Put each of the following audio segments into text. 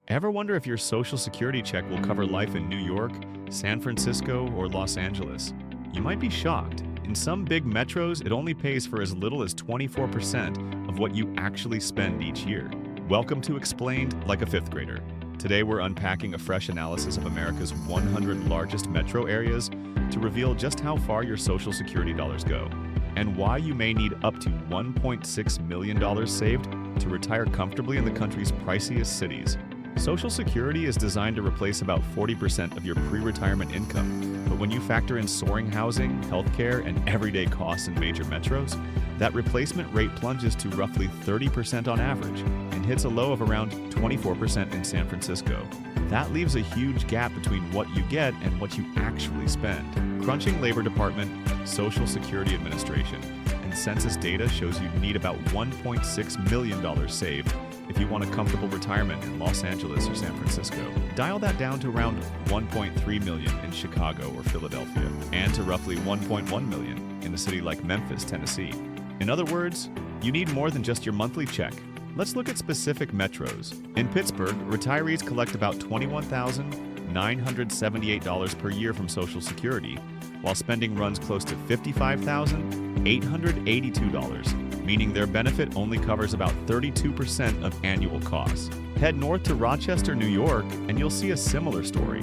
Ever wonder if your Social Security check will cover life in New York, San Francisco, or Los Angeles? You might be shocked. In some big metros, it only pays for as little as 24% of what you actually spend each year. Welcome to Explained Like a Fifth Grader. Today we're unpacking a fresh analysis of America's 100 largest metro areas to reveal just how far your Social Security dollars go, and why you may need up to $1.6 million saved to retire comfortably in the country's priciest cities. Social Security is designed to replace about 40% of your pre-retirement income, but when you factor in soaring housing, healthcare, and everyday costs in major metros, that replacement rate plunges to roughly 30% on average and hits a low of around 24% in San Francisco. That leaves a huge gap between what you get and what you actually spend. Crunching Labor Department, Social Security Administration, and census data shows you need about $1.6 million saved if you want a comfortable retirement in Los Angeles or San Francisco. Dial that down to around $1.3 million in Chicago or Philadelphia, and to roughly $1.1 million in a city like Memphis, Tennessee. In other words, you need more than just your monthly check. Let's look at specific metros. In Pittsburgh, retirees collect about $21,978 per year from Social Security, while spending runs close to $55,882, meaning their benefit only covers about 32% of annual costs. Head north to Rochester, New York, and you'll see a similar story.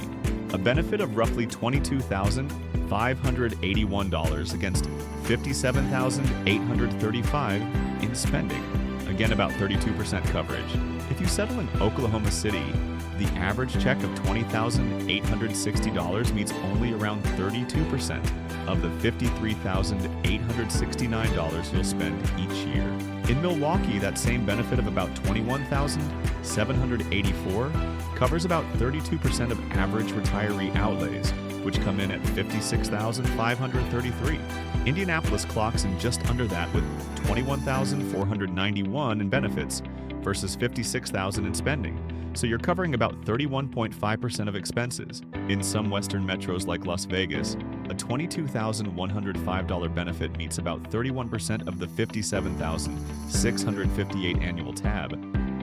A benefit of roughly $22,581 against $57,835 in spending. Again, about 32% coverage. If you settle in Oklahoma City, the average check of $20,860 meets only around 32% of the $53,869 you'll spend each year. In Milwaukee, that same benefit of about $21,784 covers about 32% of average retiree outlays, which come in at $56,533. Indianapolis clocks in just under that with $21,491 in benefits versus $56,000 in spending. So you're covering about 31.5% of expenses. In some western metros like Las Vegas, a $22,105 benefit meets about 31% of the $57,658 annual tab.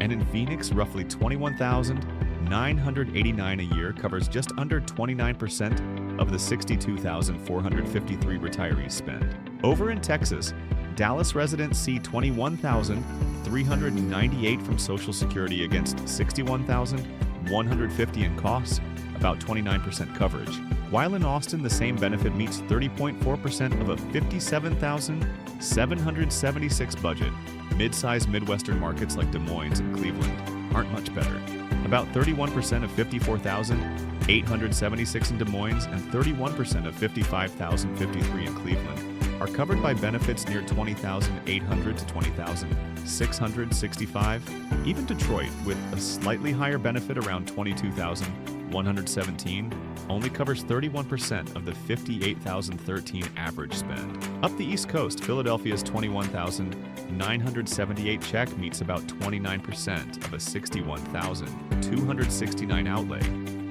And in Phoenix, roughly $21,989 a year covers just under 29% of the $62,453 retirees spend. Over in Texas, Dallas residents see $21,398 from Social Security against $61,150 in costs, about 29% coverage. While in Austin, the same benefit meets 30.4% of a $57,776 budget. Mid-sized Midwestern markets like Des Moines and Cleveland aren't much better. About 31% of $54,876 in Des Moines and 31% of $55,053 in Cleveland are covered by benefits near $20,800 to $20,665. Even Detroit, with a slightly higher benefit around $22,117, only covers 31% of the $58,013 average spend. Up the East Coast, Philadelphia's $21,978 check meets about 29% of a $61,269 outlay.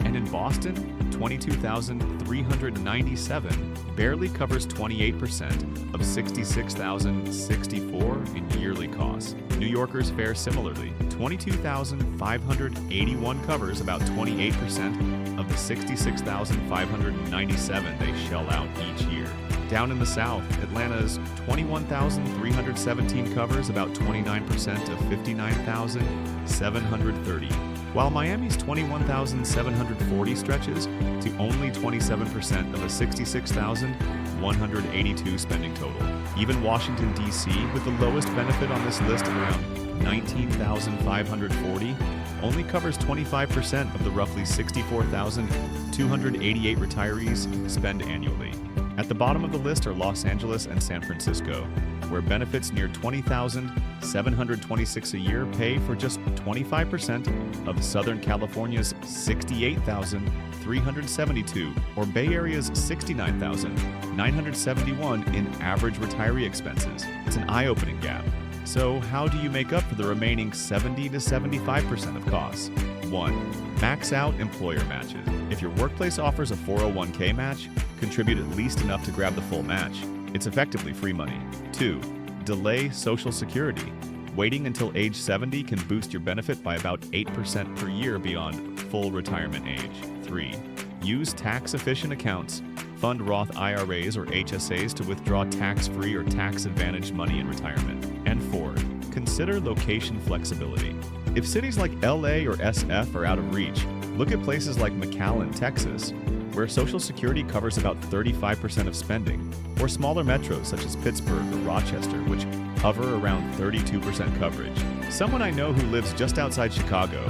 And in Boston, $22,397 barely covers 28% of $66,064 in yearly costs. New Yorkers fare similarly. $22,581 covers about 28% of the $66,597 they shell out each year. Down in the South, Atlanta's $21,317 covers about 29% of $59,730. While Miami's $21,740 stretches to only 27% of a $66,182 spending total. Even Washington, D.C., with the lowest benefit on this list of around $19,540, only covers 25% of the roughly 64,288 retirees spend annually. At the bottom of the list are Los Angeles and San Francisco, where benefits near $20,726 a year pay for just 25% of Southern California's $68,372 or Bay Area's $69,971 in average retiree expenses. It's an eye-opening gap. So how do you make up for the remaining 70 to 75% of costs? 1. Max out employer matches. If your workplace offers a 401k match, contribute at least enough to grab the full match. It's effectively free money. 2. Delay Social Security. Waiting until age 70 can boost your benefit by about 8% per year beyond full retirement age. 3. Use tax-efficient accounts. Fund Roth IRAs or HSAs to withdraw tax-free or tax-advantaged money in retirement. And 4. Consider location flexibility. If cities like LA or SF are out of reach, look at places like McAllen, Texas, where Social Security covers about 35% of spending, or smaller metros such as Pittsburgh or Rochester, which hover around 32% coverage. Someone I know who lives just outside Chicago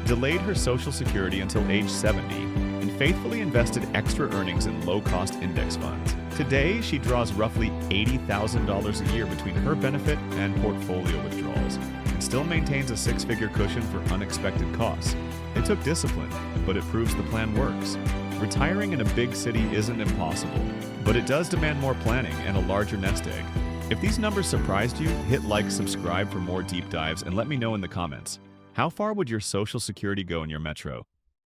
delayed her Social Security until age 70 and faithfully invested extra earnings in low-cost index funds. Today, she draws roughly $80,000 a year between her benefit and portfolio withdrawals, and still maintains a six-figure cushion for unexpected costs. It took discipline, but it proves the plan works. Retiring in a big city isn't impossible, but it does demand more planning and a larger nest egg. If these numbers surprised you, hit like, subscribe for more deep dives, and let me know in the comments. How far would your Social Security go in your metro?